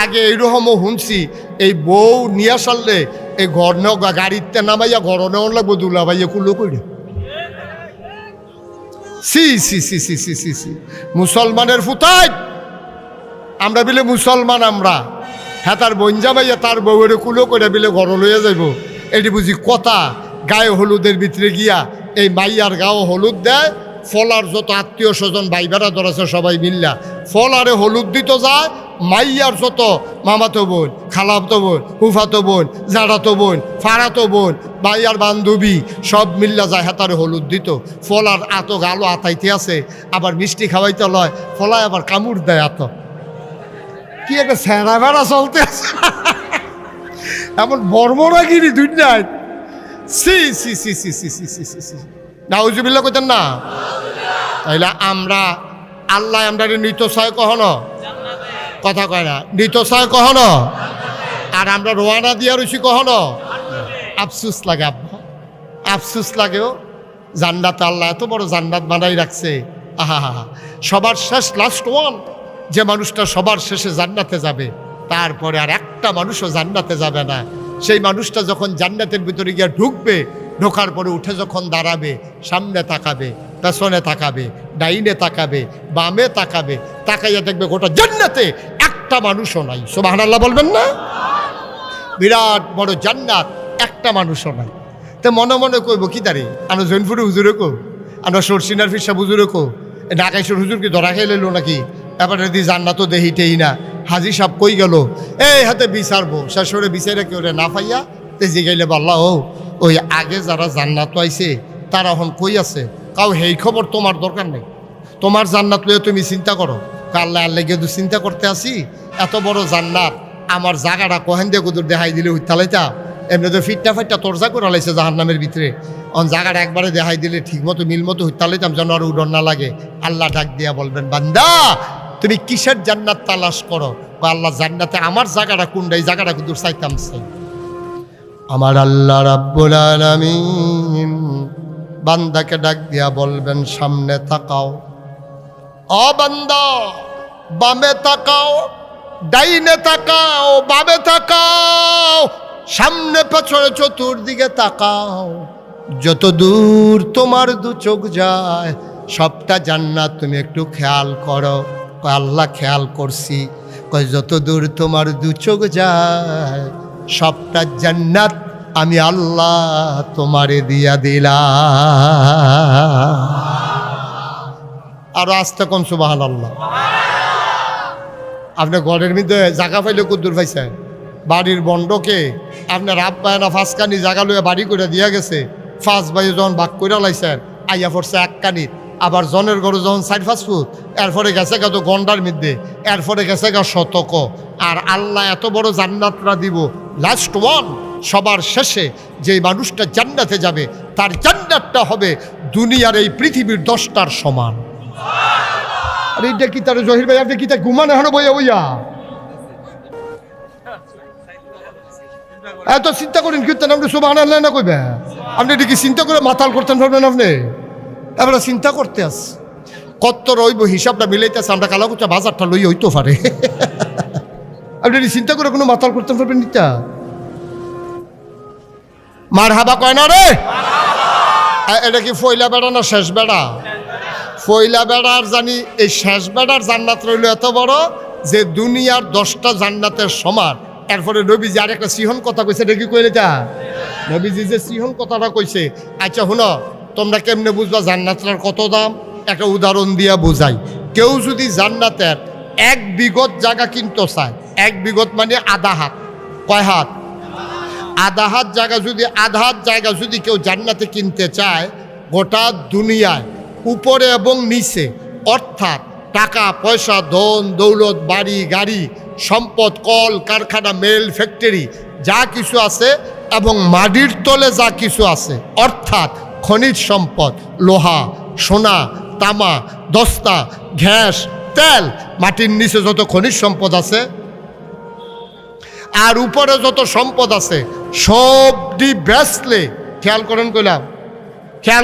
আগে এইরকমও শুনছি এই বউ নিয়ে আসলে এই ঘর গাড়িতে নামাইয়া ঘর নেওয়ার লাগবো দুলাভাইয়া কুলো করে সি সি সি সি সি সি সি মুসলমানের ফুতাই আমরা বিলে মুসলমান আমরা হ্যাঁ তার বঞ্জা ভাইয়া তার বউয়ের কুলো করে বিলে ঘর লইয়া যাইব এটি বুঝি কথা গায়ে হলুদের ভিতরে গিয়া এই মাইয়ার গাও হলুদ দেয় ফলার যত আত্মীয় স্বজন ভাই বেড়াদর আছে সবাই মিল্লা ফলারে হলুদ দিত যায় মাইয়ার যত মামাতো বোন খালাতো বোন হুফাতো বোন জাড়াতো বোন ফাড়াতো বোন মাইয়ার বান্ধবী সব মিল্লা যায় হাতারে হলুদ দিত ফলার আত গালো আতাইতে আছে আবার মিষ্টি খাওয়াইতে লয় ফলায় আবার কামড় দেয় আত কি একটা স্যাঁড়া বেড়া চলতে আছে এমন বর্মরাগিরি দুনিয়ায় সি সি সি সি সি সি সি সি সি নাউজুবিল্লাহ কইতেন না তাইলে আমরা আল্লাহ আমরা নিত চায় কখনো কথা কয় না নিত চায় কখনো আর আমরা রোয়ানা দিয়া রয়েছি কখনো আফসুস লাগে আব্বা আফসুস লাগেও জান্নাত আল্লাহ এত বড় জান্নাত বানাই রাখছে আহা হা হা সবার শেষ লাস্ট ওয়ান যে মানুষটা সবার শেষে জান্নাতে যাবে তারপরে আর একটা মানুষও জান্নাতে যাবে না সেই মানুষটা যখন জান্নাতের ভিতরে গিয়ে ঢুকবে ঢোকার পরে উঠে যখন দাঁড়াবে সামনে তাকাবে পেছনে তাকাবে ডাইনে তাকাবে বামে তাকাবে তাকাইয়া দেখবে গোটা জান্নাতে একটা মানুষও নাই সুবহানাল্লাহ বলবেন না বিরাট বড় জান্নাত একটা মানুষও নাই তো মনে মনে কইব কি দাঁড়ি আমরা জৈনপুরে হুজুরে কো আমরা সরসিনার ফিরসা হুজুরে কো ঢাকাইশ্বর হুজুর কি ধরা খেয়ে লেলো নাকি এবার যদি জান্নাতও দেহিটেই না হাজি সাহেব কই গেল এই হাতে বিচারবো শেষরে বিচারে কেউ না পাইয়া তে জিগাইলে বললা ও ওই আগে যারা জান্নাত আইছে তারা এখন কই আছে কাউ হেই খবর তোমার দরকার নেই তোমার জান্নাত লইয়া তুমি চিন্তা করো আল্লাহ আল্লাহ গিয়ে চিন্তা করতে আসি এত বড় জান্নাত আমার জায়গাটা কহেন দিয়ে কুদুর দেখাই দিলে উত্তালাইতা এমনি তো ফিটটা ফাইটটা তরজা করে লাইছে জাহান্নামের ভিতরে অন জায়গাটা একবারে দেখাই দিলে ঠিক মতো মিল মতো উত্তালাইতাম যেন আর উডন না লাগে আল্লাহ ডাক দিয়া বলবেন বান্দা তুমি কিসের জান্নাত তালাশ করো বা আল্লাহ জান্নাতে আমার জায়গাটা কোনটা এই জায়গাটা কুদুর চাইতাম চাই আমার আল্লাহ রাব্বুল আলামিন বান্দাকে ডাক দিয়া বলবেন সামনে তাকাও ও বান্দা বামে তাকাও ডাইনে তাকাও বামে তাকাও সামনে পেছনে চতুর্দিকে তাকাও যত দূর তোমার দু চোখ যায় সবটা জান্নাত তুমি একটু খেয়াল করো আল্লাহ খেয়াল করছি কয় যত দূর তোমার দু চোখ যায় সবটা জান্নাত আমি আল্লাহ তোমারে দিয়া দিলাম আর আস্তে কোন সুবহানাল্লাহ আপনি ঘরের মধ্যে জায়গা পাইলে কুদ্দুর পাইছেন বাড়ির বন্ডকে আপনার আব্বায়না ফাঁসকানি জায়গা লইয়া বাড়ি করে দিয়া গেছে ফাঁস ভাই যখন বাক করে লাইছেন আইয়া পড়ছে এক কানিত আবার জনের ঘরে যখন 4-5 ফুট এরপরে গেছে গা তো গন্ডার মধ্যে এরপরে গেছে গা শতক আর আল্লাহ এত বড় জান্নাতরা দিব লাস্ট ওয়ান সবার শেষে যে মানুষটা জান্নাতে যাবে তার জান্নাতটা হবে দুনিয়ার এই পৃথিবীর 10টার সমান আর এইটা কি তার জহির ভাই আপনি কি তা ঘুমান এখনো বইয়া বইয়া এত চিন্তা করেন কীর্তন আপনি সুবহানাল্লাহ না কইবে আপনি এটা কি চিন্তা করে মাতাল করতেন ভাবলেন আপনি এবার চিন্তা করতে আস কত রইব হিসাবটা মিলাইতেছে আমরা কালাকুচা বাজারটা লই হইতে পারে আপনি চিন্তা করে কোনো মাতাল করতে পারবেন নিতা মার হাবা কয় না রে এটা কি ফয়লা বেড়া না শেষ বেড়া ফয়লা বেড়ার জানি এই শেষ বেড়ার জান্নাত রইল এত বড় যে দুনিয়ার 10টা জান্নাতের সমান এরপরে নবীজি আর একটা সিহন কথা কইছে এটা কি কইলে তা নবীজি যে সিহন কথাটা কইছে আচ্ছা শুনো তোমরা কেমনে বুঝবা জান্নাতের কত দাম একটা উদাহরণ দিয়া বুঝাই কেউ যদি জান্নাতের 1 বিঘত জায়গা কিনতে চায় 1 বিঘত মানে আধা হাত কয় হাত আধা হাত জায়গা যদি কেউ জান্নাতে কিনতে চায় গোটা দুনিয়ায় উপরে এবং নিচে অর্থাৎ টাকা পয়সা ধন দৌলত বাড়ি গাড়ি সম্পদ কল কারখানা মেল ফ্যাক্টরি যা কিছু আছে এবং মাটির তলে যা কিছু আছে অর্থাৎ খনিজ সম্পদ লোহা সোনা তামা দস্তা গ্যাস তেল মাটির নিচে যত খনিজ সম্পদ আছে আর উপরে যত সম্পদ আছে সবটি বেচলে খেয়াল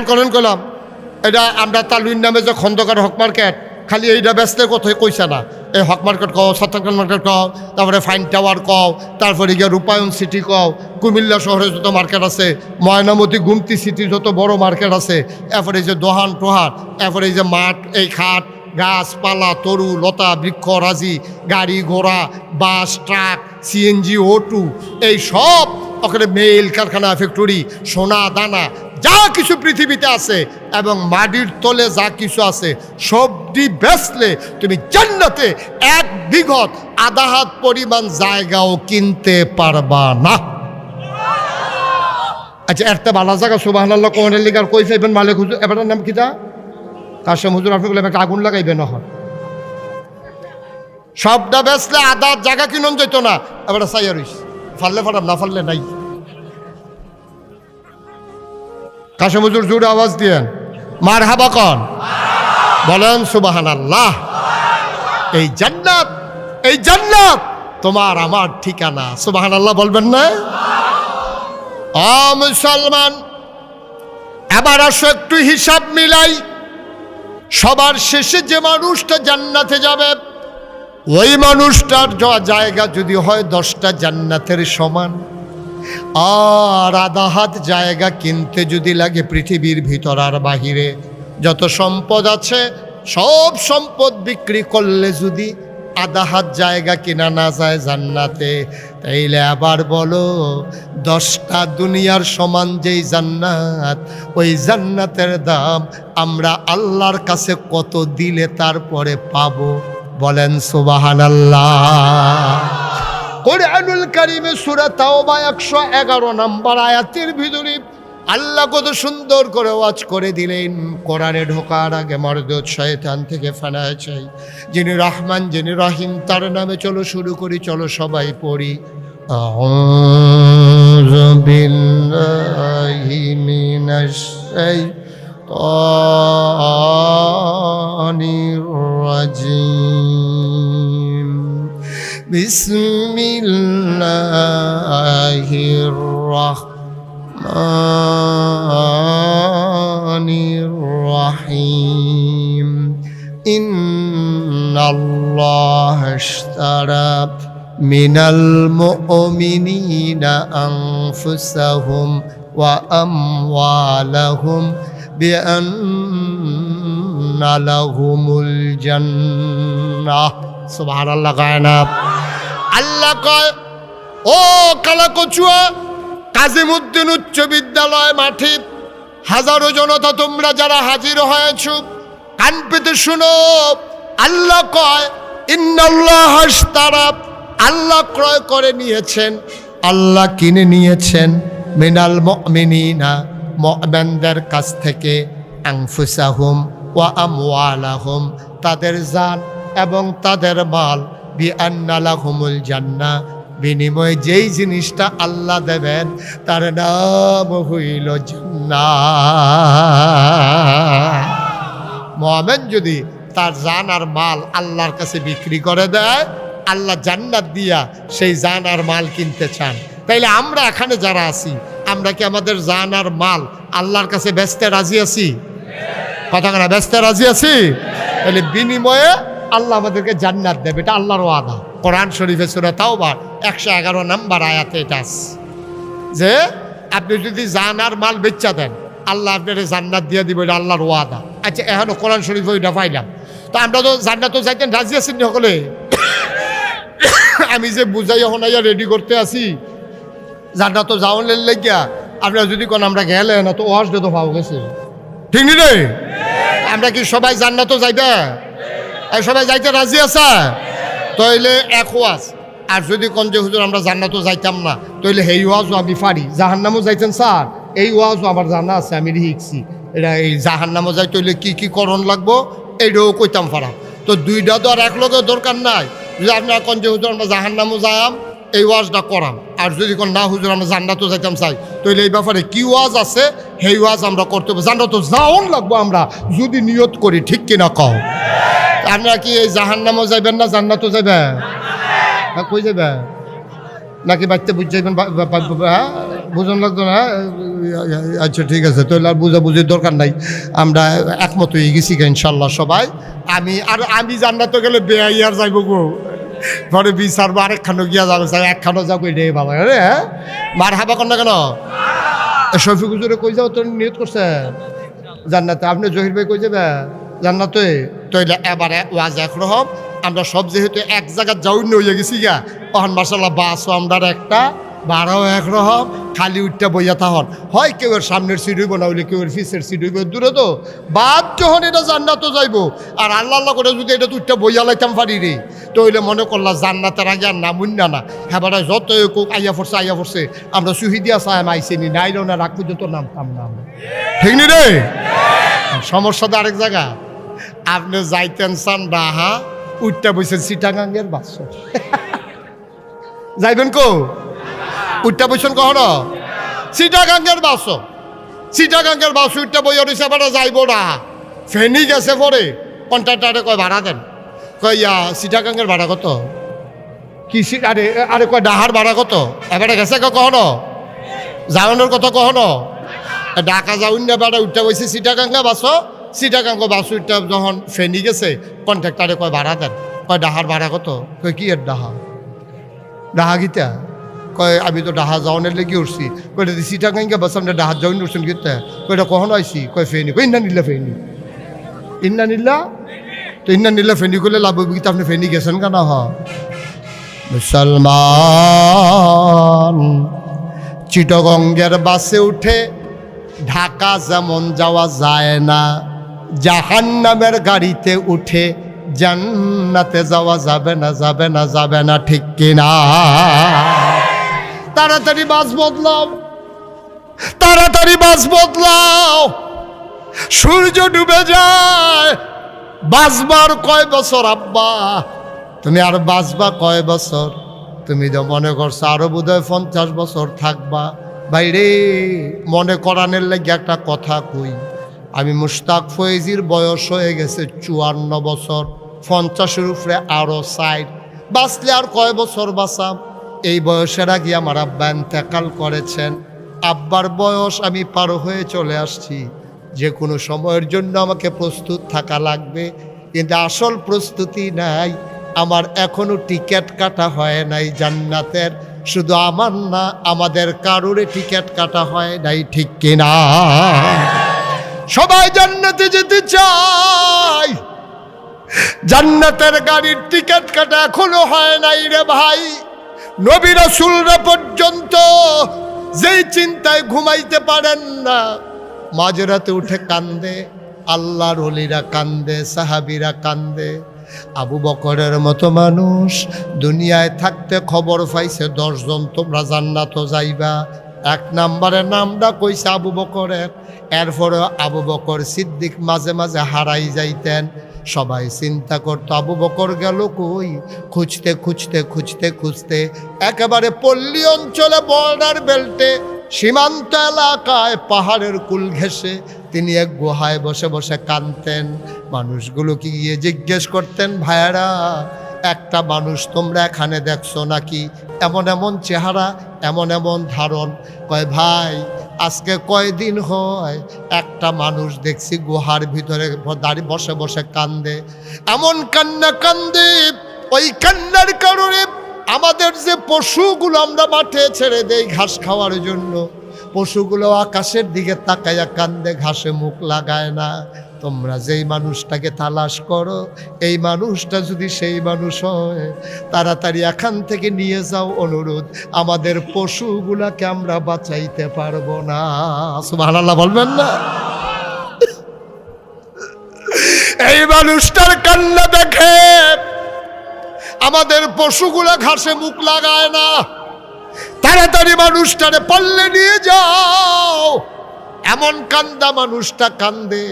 করেন কইলাম এটা আমরা তালুইন নামে যে খন্দকার হক মার্কেট খালি এইটা বেচলে কোথায় কইছে না এই হক মার্কেট কও, সত্তরখান মার্কেট কও, তারপরে ফাইন টাওয়ার কও, তারপরে গিয়ে রূপায়ণ সিটি কও, কুমিল্লা শহরে যত মার্কেট আছে, ময়নামতি গুমতি সিটি যত বড় মার্কেট আছে, এরপরে এই যে দোহান টোহান, এরপরে এই যে মাঠ, এই খাট, গাছপালা, তরু লতা, বৃক্ষ রাজি, গাড়ি ঘোড়া, বাস, ট্রাক, সিএনজি, O2, এই সব ওখানে মেল কারখানা, ফ্যাক্টরি, সোনা দানা যা কিছু পৃথিবীতে আছে এবং মাটির তলে যা কিছু আছে সবটি বেচলে তুমি জান্নাতে 1 বিঘত আধা হাত পরিমাণ জায়গাও কিনতে পারবা না। আচ্ছা, একটা ভালো জায়গা সুবহানাল্লাহ কোরআনের লিগার কই চাইবেন মালিক হুজুর, এবারের নাম কিটা? কাশেম হুজুর, আপনি বলে একটা আগুন লাগাইবে না হয় সবটা বেচলে আধা জায়গা কিনুন যেত না। এবার চাইয়া রইস, ফাললে ফাটাম, না ফাললে নাই। কাশেম হুজুর জোরে আওয়াজ দিয়েন, মারহাবা কন, বলেন সুবহানাল্লাহ। এই জান্নাত, এই জান্নাত তোমার আমার ঠিকানা। সুবহানাল্লাহ বলবেন না? ও মুসলমান, এবার আসো একটু হিসাব মিলাই। সবার শেষে যে মানুষটা জান্নাতে যাবে ওই মানুষটার জায়গা যদি হয় 10টা জান্নাতের সমান, আর আধা হাত জায়গা কিনতে যদি লাগে পৃথিবীর ভিতর আর বাহিরে যত সম্পদ আছে সব সম্পদ বিক্রি করলে যদি আধা হাত জায়গা কিনা না যায় জান্নাতে, তাইলে আবার বলো 10টা দুনিয়ার সমান যেই জান্নাত, ওই জান্নাতের দাম আমরা আল্লাহর কাছে কত দিলে তারপরে পাবো? বলেন সুবহানাল্লাহ। কোরআনুল কারীমে সূরা তাওবা 111 নম্বর আয়াতের ভিতরে আল্লাহ কত সুন্দর করে ওয়াজ করে দিলেন। কোরআনে ঢোকার আগে মরদুদ শয়তান থেকে ফানায় চাই, যিনি রহমান যিনি রহিম, তার নামে চলো শুরু করি, চলো সবাই পড়ি। আউযু বিল্লাহি মিনাশ শাইতানির রাজিম। বিসমিল্লাহির রাহমানির রাহিম। ইন্নাল্লাহা ইশতারা মিনাল মুমিনিনা আনফুসাহুম ওয়া আমওয়ালাহুম বিআন্না লাহুমুল জান্নাহ। সুবহানাল্লাহ গায়না। আল্লাহ কয়, ও কালাকচুয়া কাজিমউদ্দিন উচ্চ বিদ্যালয় মাঠে হাজারো জনতা তোমরা যারা হাজির হয়েছ, কান পেতে শুনো। আল্লাহ কয়, ইন্নাল্লাহা ইশতারা, আল্লাহ ক্রয় করে নিয়েছেন, আল্লাহ কিনে নিয়েছেন মিনাল মুমিনিনা, মুমিনদের কাছ থেকে, আনফুসাহুম ওয়া আমওয়ালাহুম, তাদের জান এবং তাদের মাল, বিআন্না লাহুমুল জান্নাহ, বিনিময়ে যেই জিনিসটা আল্লাহ দেবেন তার নাম হইল জান্নাত। মুমিন যদি তার জান আর মাল আল্লাহর কাছে বিক্রি করে দেয়, আল্লাহ জান্নাত দিয়া সেই জান আর মাল কিনতে চান। তাইলে আমরা এখানে যারা আছি, আমরা কি আমাদের জান আর মাল আল্লাহর কাছে বেচতে রাজি আছি? কথা না, বেচতে রাজি আছি? তাহলে বিনিময়ে আল্লাহ আমাদেরকে জান্নাত দেবে, এটা আল্লাহর ওয়াদা। কোরআন শরীফে সূরা তাওবার 111 নম্বর আয়াতে এটা আছে যে আপনি যদি জান আর মাল বেচা দেন আল্লাহ আপনার জান্নাত দিয়ে দিবে, এটা আল্লাহর ওয়াদা। আচ্ছা, এখনো কোরআন শরীফে ওইটা পাইলাম, তো আমরা তো জান্নাত তো যাইতেন রাজি আছি সকলে। আমি যে বুঝাই হনাইয়া রেডি করতে আছি জান্নাত তো যাওয়ার লাগিয়া, আপনারা যদি কোন আমরা গেলে না তো ওয়াজ তো পাওয়া গেছে, ঠিক নি রে? আমরা কি সবাই জান্নাত যাইবে? সবাই যাইতে রাজি আছে? তাইলে এক ওয়াজ। আর যদি কোন যে হুজুর আমরা জান্নাতও যাইতাম না, তাইলে এই ওয়াজও আমি পারি। জাহান্নামও যাইতেন স্যার, এই ওয়াজও আমার জানা আছে, আমি শিখছি। এটা এই জাহান্নামও যাই তাইলে কি কি করণ লাগবো এইটাও কইতাম পারা। তো দুইটা তো আর এক লগে দরকার নাই। যদি আপনারা কোন যে হুজুর আমরা জাহান্নামও যাইম, এই ওয়াজটা করাম। আর যদি কোন না হুজুর আমরা জান্নাতও যাইতাম চাই, তাইলে এই ব্যাপারে কি ওয়াজ আছে সেই ওয়াজ আমরা করতে হবে। জান্নাতও যাওন লাগবো আমরা যদি নিয়ত করি, ঠিক কিনা কও? আপনারা কি এই জাহান্নামও যাইবেন না জান্নাতও যাইবেন? কই যাবে? নাকি বাড়িতে বুঝাইবেন? হ্যাঁ, বুঝন লাগতো না? আচ্ছা ঠিক আছে, তাহলে আর বুঝাবুঝির দরকার নাই, আমরা একমত হয়ে গেছি ইনশাল্লাহ সবাই। আমি জান্নাতে গেলে বেআইয়ার যাইব গো, পরে বিচার বা আরেকখানো গিয়া যাবো, একখানো যাবো, এটাই ভালো। হ্যাঁ, মার হাবা কর না কেন? শফিক হুজুরে কই যাও তোর নিয়ত করছে জান্নাতে? আপনি জহির ভাই কই যাবে জান্নাতে? তইলে এবারে ওয়াজ একরকম, আমরা সব যেহেতু এক জায়গায় যাওনি হয়ে গেছি গা, তখন মাসাল্লাহ বাসও আমরা একটা, ভাড়াও একরকম, খালি উঠটা বইয়া থাহন হয়, কেউ এর সামনের সিট হইব, না হইলে কেউ এর পিসের সিট হইব, দূরে তো বাদ যখন এটা জান্নাতও যাইব। আর আল্লাহ আল্লাহ করে যদি এটা উঠটা বইয়া লাইতাম পারি রে, তো হইলে মনে করলা জান্নাতের আগে আর নামুন না হ্যাঁ বারা যত কোক আইয়া পড়ছে আমরা সুহিদিয়া সাহেব আইসিনি নাইলেও না রাখ পর্যন্ত নামতাম না আমরা, ঠিক নি রে? সমস্যা তো আরেক জায়গা, আপনি যাইতেন চান ডাহা, উঠটা বইছেন চিটাগাঙ্গের বাস, যাইবেন কো? উঠটা বইছেন কখনো চিটাগাঙ্গের বাস, চিটাগাঙ্গের বাস উঠটা বইয়া রয়েছে, আবার যাইব ডাহা, ফেনি গেছে পরে কন্ট্রাক্টারে কয় ভাড়া দেন, কয় চিটাগাঙ্গের ভাড়া কত? কি আরে আরে কয় ডাহার ভাড়া কত? এবারে গেছে কখনো যাওয়ানোর কথা কখনো? ঢাকা যাউন না বেড়া উঠটা বইছে চিটাগাঙ্গা বাসো, চিটাগাঙ্গ বাস উঠটা যখন ফেনি গেছে কন্ট্রাক্টারে কয় ভাড়া দেন, কয় ডাহার ভাড়া কত? কয় কি এর ডাহা? ডাহা গীতা? কয় আমি তো ডাহা যাওয়ানের লেগে উঠছি। কয়টা চিটাগাঙ্গা বাস আপনি ডাহার যাওয়ান উঠছেন গীতা? কয়টা কখনো আইসি? কয় ফেনি। কয় ইন্না নিল্লা ফেনি, ইন্না নিল্লা, তো ইন্না নিল্লা ফেনি করলে লাভ গীতা, আপনি ফেনি গেছেন কেন? হ মুসলমান চিটাগঙ্গের বাসে উঠে ঢাকা যেমন যাওয়া যায় না, জাহান্নামের গাড়িতে উঠে জান্নাতে যাওয়া যাবে না, যাবে না, যাবে না, ঠিক কিনা? তাড়াতাড়ি বাস বদলাও, তাড়াতাড়ি বাস বদলাও, সূর্য ডুবে যায়। বাঁচবার কয় বছর আব্বা? তুমি আর বাঁচবা কয় বছর? তুমি তো মনে করছো আরো বোধহয় 50 বছর থাকবা। বাইরে মনে করানোর লাগে একটা কথা কই, আমি মুশতাক ফয়েজির বয়স হয়ে গেছে 54 বছর, 50-এর উপরে আরো 60, বাঁচলে আর কয় বছর বাঁচাম? এই বয়সের আগে আমার আব্বা ইন্তেকাল করেছেন, আব্বার বয়স আমি পার হয়ে চলে আসছি, যে কোনো সময়ের জন্য আমাকে প্রস্তুত থাকা লাগবে, কিন্তু আসল প্রস্তুতি নাই আমার, এখনো টিকিট কাটা হয় নাই জান্নাতের, শুধু আমার না আমাদের কারোরে টিকিট কাটা হয় নাই, ঠিক কিনা? সবাই জান্নাতে যেতে চায়, জান্নাতের গাড়ির টিকিট কাটা এখনো হয় নাই রে ভাই। নবী রাসূলরা পর্যন্ত যেই চিন্তায় ঘুমাইতে পারেন না, মাঝরাতে উঠে কান্দে, আল্লাহর ওলিরা কান্দে, সাহাবীরা কান্দে। আবু বকরের মতো মানুষ দুনিয়ায় থাকতে খবর পাইছে 10 জন তোমরা জান্নাতে যাইবা, 1 নম্বরের নামটা কইছে আবু বকরের। এরপরে আবু বকর সিদ্দিক মাঝে মাঝে হারাই যাইতেন, সবাই চিন্তা করতো আবু বকর গেল কই, খুঁজতে খুঁজতে খুঁজতে খুঁজতে একেবারে পল্লী অঞ্চলে, বর্ডার বেল্টে, সীমান্ত এলাকায়, পাহাড়ের কুল ঘেঁষে তিনি এক গুহায় বসে বসে কাঁদতেন। মানুষগুলোকে গিয়ে জিজ্ঞেস করতেন, ভাইয়ারা একটা মানুষ তোমরা এখানে দেখছো নাকি? এমন এমন চেহারা, এমন এমন ধারণ। কয় ভাই আজকে কয়দিন হয় একটা মানুষ দেখছি গুহার ভিতরে দাঁড়িয়ে বসে বসে কান্দে, এমন কান্না কান্দে, ওই কান্নার কারণে আমাদের যে পশুগুলো আমরা মাঠে ছেড়ে দেই ঘাস খাওয়ার জন্য, পশুগুলো আকাশের দিকে তাকাইয়া কান্দে, ঘাসে মুখ লাগায় না। তোমরা যেই মানুষটাকে তালাশ করো, এই মানুষটা যদি সেই মানুষ হয়, তাড়াতাড়ি এখান থেকে নিয়ে যাও, অনুরোধ, আমাদের পশুগুলাকে আমরা বাঁচাইতে পারবো না। সুবহানাল্লাহ বলবেন না? এই মানুষটার কান্না দেখে আমাদের পশুগুলা ঘাসে মুখ লাগায় না, তাড়াতাড়ি মানুষটারে পাল্লে নিয়ে যাও। এমন কান্দা মানুষটা কান্দে,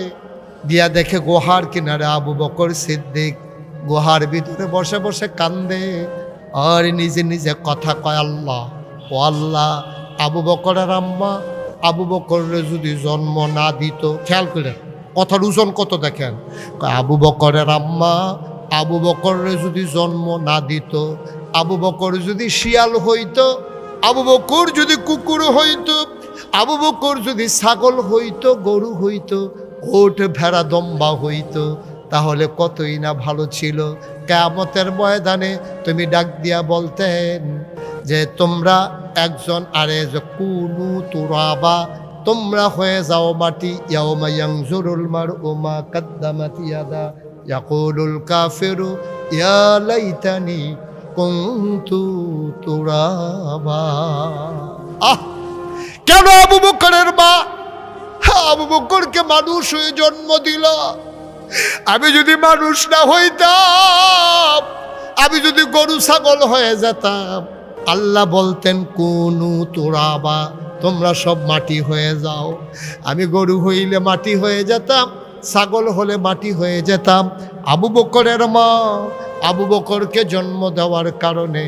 দিয়া দেখে গুহার কিনারে আবু বকর সিদ্দিক গুহার ভিতরে বসে বসে কান্দে, আর নিজে নিজে কথা কয়, আল্লাহ ও আল্লাহ, আবু বকরের আম্মা আবু বকরের যদি জন্ম না দিত, খেয়াল করে কথার ওজন কত দেখেন, আবু বকরের আম্মা আবু বকরের যদি জন্ম না দিত, আবু বকর যদি শিয়াল হইতো, আবু বকর যদি কুকুর হইতো, আবু বকর যদি ছাগল হইতো, গরু হইতো, ওট ভেড়া দম্বা হইতো, তাহলে কতই না ভালো ছিল। কিয়ামতের ময়দানে তুমি ডাক দিয়া বলতেন যে তোমরা একজন আরে যে কুনু তুরাবা, তোমরা হয়ে যাও মাটি। ইয়াউমা ইয়ানজুরুল মারউ মা কাদ্দামাত ইয়াদা ইয়াকুলুল কাফিরু ইয়া লাইতানি কুনতু তুরাবা। কেন আবু বকরের মা আবু বকরকে মানুষ হয়ে জন্ম দিল? আমি যদি মানুষ না হইতাম, আমি যদি গরু ছাগল হয়ে যেতাম, আল্লাহ বলতেন কুনু তুরাবা, তোমরা সব মাটি হয়ে যাও। আমি গরু হইলে মাটি হয়ে যেতাম, ছাগল হলে মাটি হয়ে যেতাম। আবু বকরের মা আবু বকরকে জন্ম দেওয়ার কারণে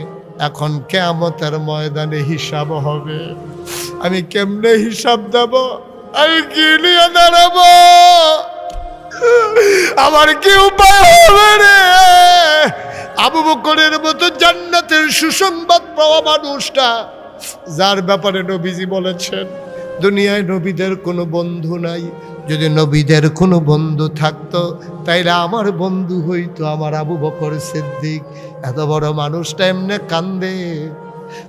এখন কিয়ামতের ময়দানে হিসাব হবে। আমি কেমনে হিসাব দেব? আমি কি নিয়ে দাঁড়াবো? আমার কি উপায় হবে রে? আবু বকরের মতো জান্নাতের সুসংবাদ পাওয়া মানুষটা, যার ব্যাপারে নবীজি বলেছেন দুনিয়ায় নবীদের কোনো বন্ধু নাই। যদি নবীদের কোনো বন্ধু থাকতো তাইলে আমার বন্ধু হইতো আমার আবু বকর সিদ্দিক। এত বড় মানুষটা এমনে কান্দে,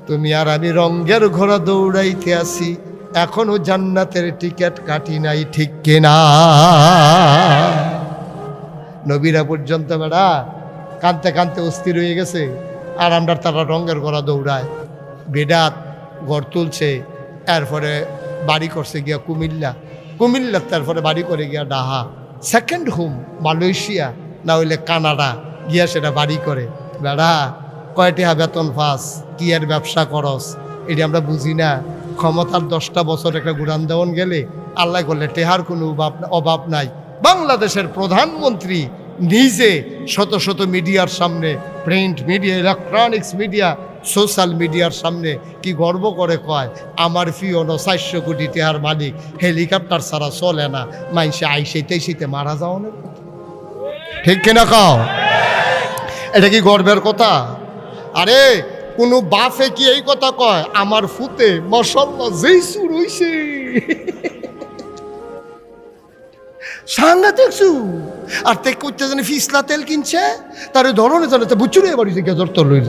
তুমি আর আমি রঙের ঘোড়া দৌড়াইতে আসি, এখনো জান্নাতের টিকিট কাটি নাই, ঠিক কিনা? নবীরা পর্যন্ত বেড়া কানতে কানতে অস্থির হয়ে গেছে, আর আমরা তারা রঙের ঘোড়া দৌড়ায়। বেদাত ঘর তুলছে, এরপরে বাড়ি করছে গিয়া কুমিল্লা, তারপরে বাড়ি করে গিয়া ডাহা, সেকেন্ড হোম মালয়েশিয়া, না হইলে কানাডা গিয়া সেটা বাড়ি করে। বেড়া কয়টা বেতন পাস, কি আর ব্যবসা করস, এটি আমরা বুঝি না। ক্ষমতার 10টা বছর একটা গুড়ান দেওয়ান গেলে আল্লাহ করলে টেহার কোনো অভাব নাই। বাংলাদেশের প্রধানমন্ত্রী নিজে শত শত মিডিয়ার সামনে, print media, electronics media, social মিডিয়ার সামনে কি গর্ব করে কয়, আমার ফিওনো 400 কোটি টেহার মালিক, হেলিকপ্টার ছাড়া চলে না, মাইসে আইসেতে মারা যাও না। ঠিক কিনা কাও? এটা কি গর্বের কথা? আরে কোনো বাফে কি এই কথা কয়, আমার ফুতে মাশাআল্লাহ যেই সুর হইছে, সাংঘাতিক সুর। আর তে করতে জানি ফিসলা তেল কিনছে, তার ধরনে জানে তো বুচুরে বাড়িতে গিয়ে ধরতে লইল।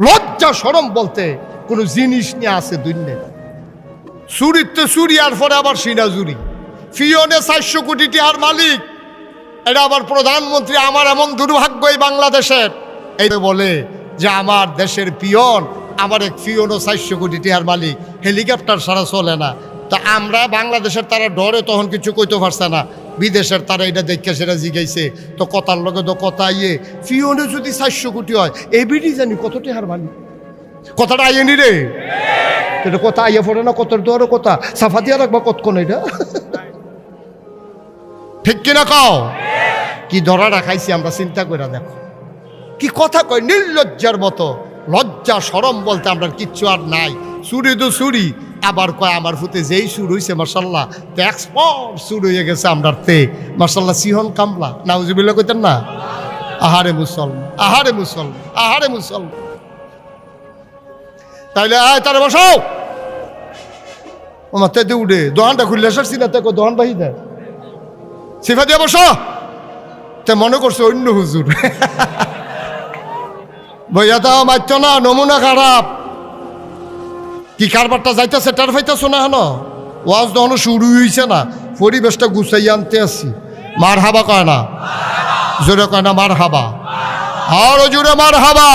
লজ্জা শরম বলতে কোনো জিনিস নিয়ে আসে দুনিয়া। চুরিতে চুরি, আর পরে আবার সিনাজুরি। ফিওনে 400 কোটি টাকার মালিক, এটা আবার প্রধানমন্ত্রী। আমার এমন দুর্ভাগ্য এই বাংলাদেশের, এই বলে যে আমার দেশের পিয়ন, আমার এক পিয়নও 400 কোটি টাকার মালিক, হেলিকপ্টার ছাড়া চলে না। তা আমরা বাংলাদেশের তারা ডরে তখন কিছু কইতে পারছে না, বিদেশের তারা এটা দেখে সেটা জিগাইছে। তো কথার লগে তো কথা ইয়ে, পিয়নে যদি 400 কোটি হয়, এবিডি জানি কত টাকার মালিক। কথাটা আইনি রে, এটা কথা আইয়া পড়ে না, কত দরে কথা সাফা দিয়া রাখবা কতক্ষণ, এটা ঠিক কিনা কাও? কি ধরা রাখাইছি আমরা, চিন্তা করে দেখো কি কথা কয়, নির্লজ্জার মতো। লজ্জা শরম বলতে আমরা কিচ্ছু আর নাই। চুরি তো চুরি, আবার কয় আমার ফুতে যেই সুর হইছে মাশাআল্লাহ, এক্সপোর্ট সুর হয়ে গেছে আমরার তে মাশাআল্লাহ, সিহন কামলা, নাউজুবিল্লাহ কইতেন না? আহারে মুসলমান, আহারে মুসলমান, আহারে মুসলমান। তাইলে আয় তারে বসাও, আমার তেতে উঠে দোকানটা খুললে আসছি না, তাকে দোকান বাহি দেয় সিফা দিয়ে বসো। তে মনে করছে অন্য হুজুর, বইয়া দাও মাইত না, নমুনা খারাপ। কি কারবারটা যাইতেছে টের পাইতেছো না? হেন ওয়াজ দহনো শুরু হইছে না, পরিবেশটা গুছাই আনতে আসছি। মার হাবা কয় না, জোরে কয় না মার হাবা, আরো জোরে মার হাবা।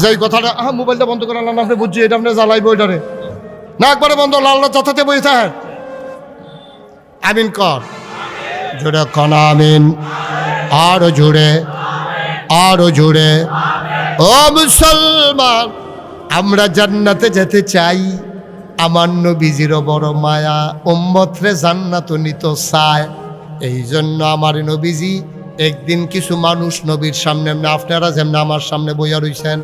যেই কথাটা মোবাইলটা বন্ধ করে আল্লাহ আপনি বুঝছি, এটা আপনি জ্বালাইব ওইটারে না, একবারে বন্ধ, লাল যাতে বই থাক। আমিন কর, জোরে কন আমিন, আরো জোরে, আরো জোরে। ও মুসলমান, আমরা জান্নাতে যেতে চাই, আমার নবীজিরও বড় মায়া, উম্মতরে জান্নাত নিত চায়। এই জন্য আমার নবীজি একদিন কিছু মানুষ নবীর সামনে, এমনি আপনারা যেমনি আমার সামনে বইয়া রইছেন,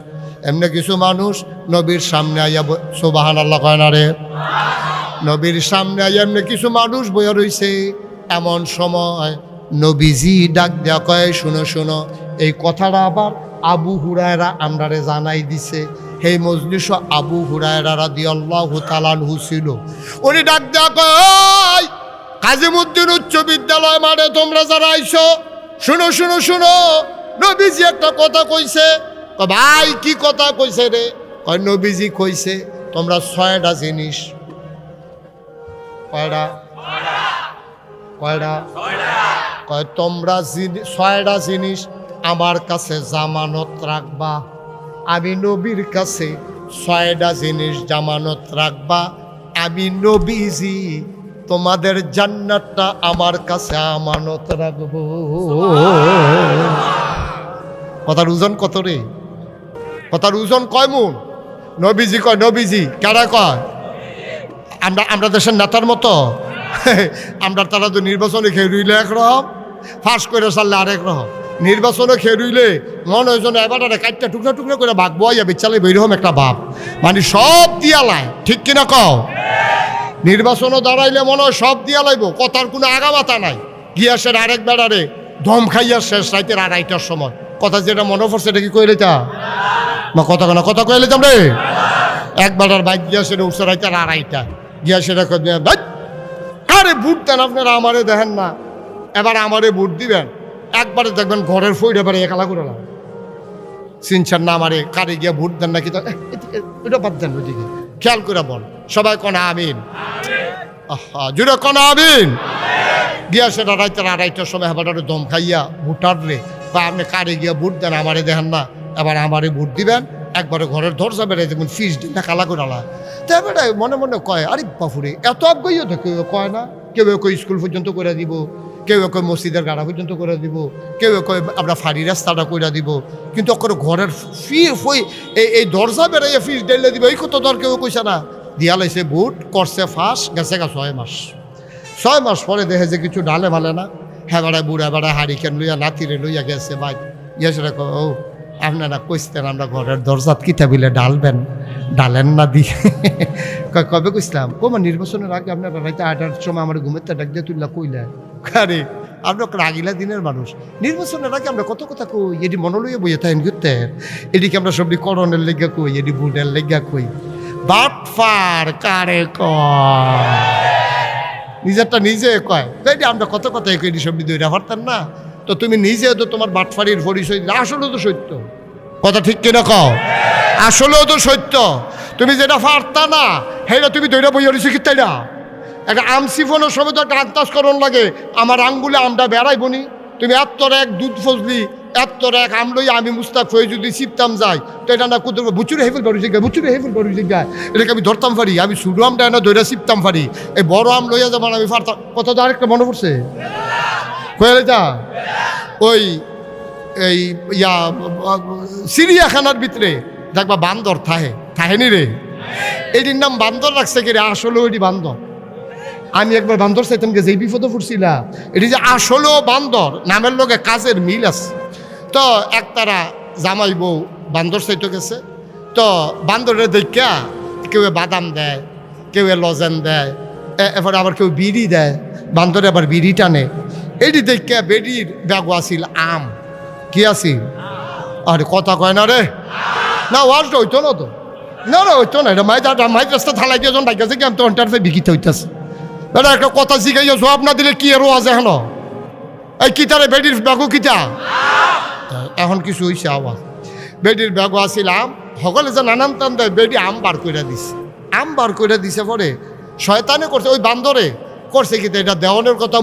এমনি কিছু মানুষ নবীর সামনে আইয়া, সুবহানাল্লাহ কয় না রে, নবীর সামনে আইয়া এমনি কিছু মানুষ বইয়া রইছে। এমন সময় নবীজি ডাক দেয়া কয়, শুনো শুনো, এই কথাটা আবার আবু হুরায়রা আমরারে জানাই দিছে। সেই মজলিস আবু হুরায়রা রাদিয়াল্লাহু তাআলা আনহু ছিল। উনি ডাক দেয়া কয়, কাজীমুদ্দিন উচ্চ বিদ্যালয় মানে তোমরা যারা আইছো, শুনো শুনো শুনো, নবীজি একটা কথা কইছে। ভাই কি কথা কইছে রে? কয় নবীজি কইছে তোমরা 6টা জিনিস। কয়টা? কয়টা? কয় তোমরা 6টা জিনিস আমার কাছে জামানত রাখবা। আমি নবীর কাছে 6টা জিনিস জামানত রাখবা। আমি নবীজি তোমাদের জান্নাতটা আমার কাছে আমানত রাখবো। কথার ওজন কত রে? কথার ওজন কয় মন? নবীজি কয়, নবীজি কারা কয়? আমরা দেশের নেতার মতো আমরা, তারা তো নির্বাচনে খেয়ে রইলে একরকম, ফাঁস করে সারলে আরেক রকম। নির্বাচনে খেয়ে রইলে মনে হয় যেন এবার কাটটা টুকরা টুকরা করে ভাগ বইয়া বেচালে বেরকম একটা ভাব, মানে সব দিয়া লাই। ঠিক কিনা কও? নির্বাচনও দাঁড়াইলে মনে হয় সব দিয়া লাইব, কথার কোনো আগামাতা নাই। গিয়াসের আরেক বেড়ারে ধম খাইয়া শেষ রাইতের 2:30টার সময়। কথা যেটা মনে পড়ছে এটা কি কই লইতা? না কথা কেনা কথা কই লইতাম রে। এক বেড়ার বাইক গিয়াসের উঠছে রাইতের 2:30টা। গিয়াসের আরে ভোট দেন আপনারা, আমারে দেখেন না, এবার আমারে ভোট দিবেন। একবারে দেখবেন ঘরের ফইটা এবারে একালা করে চিনছেন না আমারে, কারে গিয়া ভোট দেন নাকি এটা বাদ দেন, ওইদিকে খেয়াল করে বল। সবাই কনা আমিন, জুড়ে কনা আমিন। গিয়া সেটা রাইতের 2:30টার সময় এবার দম খাইয়া ভোটার রে বা আপনি কারে গিয়া ভোট দেন, আমারে দেখেন না, এবার আমারে ভোট দিবেন। একবারে ঘরের দরজা বেড়ে দেখবেন ফিস দিন না কালা করে আলা। তারপরে মনে মনে কয়, আরে বাপুরে এত আবগইও তো কেউ কয় না। কেউ কেউ স্কুল পর্যন্ত করে দিব, কেউ কেউ মসজিদের গাড়া পর্যন্ত করে দিব, কেউ কেউ আমরা ফাড়ি রাস্তাটা করে দিব, কিন্তু ঘরের এই দরজা বেড়াইয়া ফিস ডেলে দিব এই কত দর কেউ কইছে না। দিয়া লাইছে বুট, করছে ফাঁস, গেছে গা 6 মাস। 6 মাস পরে দেখে যে কিছু ডালে ভালে না। হ্যাঁ বেড়ায় বুড়া বেড়ায় হারিকেন লইয়া নাতিরে লইয়া গেছে বাইক। গিয়েছে ও আপনারা কইতেন আমরা ঘরের দরজাত কিতা বিলে ডালবেন, ডালেন না দিয়ে কবে কইসলাম কোমা নির্বাচনের আগে আপনারা রাইতে 8টার সময় আমার ঘুমের ডাক দিয়ে তুললা কইলা। আরে আমরা রাগিলা দিনের মানুষ, নির্বাচনের আগে আমরা কত কথা কই, এটি মনে লইয়া বইয়া থাকেন ঘুরতে, এদিকে আমরা সবটি করণের লেগা কই, এটি বুটের লেগা কই। বাটফার কারে কয়, নিজেরটা নিজে কয়। তাই আমরা কত কথাই কই, এটি সবটি দইরা পারতেন না। তো তুমি নিজে তো তোমার বাটফারির পরিচয়, আসলেও তো সত্য কথা। ঠিক কিনা কও? আসলেও তো সত্য। তুমি যেটা পারতা না সেটা তুমি দইরা বইয়া রয়েছে কি, তাই না? একটা আম সিফনের সময় তো একটা আত্মাসকরণ লাগে, আমার আঙ্গুলে আমটা বেড়াইবনি। তুমি এত্তর এক দুধ ফজলি, এত্তর এক আম লইয়া আমি মুস্তাক হয়ে যদি চিপতাম যাই, তো এটা না কুদুর বুচুরে হেফেল বাড়ি জায়গায়, বুচুরে হেফেল বাড়ি জায়গায়, এটাকে আমি ধরতাম পারি। আমি ছোটো আমটা না দইরা চিপতাম পারি, এই বড় আম লইয়া যাবার আমি পারতাম। কথা তো আরেকটা মনে পড়ছে কয়ে যা, ওই এই চিড়িয়াখানার ভিতরে দেখবা বান্দর থাহেনি রে, এটির নাম বান্দর রাখছে কি রে? আসলে ওইটি বান্দর। আমি একবার বান্দর চাইতাম গেছে, এই বিপদে পড়ছিলা। এটি যে আসলেও বান্দর, নামের লগে কাজের মিল আছে। তো একতারা জামাই বউ বান্দর চাইতে গেছে। তো বান্দরের দেখা কেউ বাদাম দেয়, কেউ লজেন দেয়, এরপরে আবার কেউ বিড়ি দেয়। বান্দরে আবার বিড়ি টানে। এটি দেখা বেডির ব্যাগ আসিল আম। কি আসিল? আরে কথা কয় না রে, না ওয়াজটা হইতো না তো, না না হইতো না। এটা মাইক রাস্তা থালাই দিয়ে যখন ডাইকাছে কি আমি তো অন্টারফে বিকিতে হইতেছে। এটা একটা কথা শিখাইয়া জবাব না দিলে কি এরও আছে এখন? এই কিতারে বেডির ব্যাগও কিতা? এখন কিছু হইছে আওয়াজ। বেডির ব্যাগও আসিলাম, সকলে যে নানান টান দেয়, বেডি আম বার করে দিছে। আম বার করে দিছে পরে শয়তানে করছে, ওই বান্দরে করছে কি, এটা দেওয়ানের কথা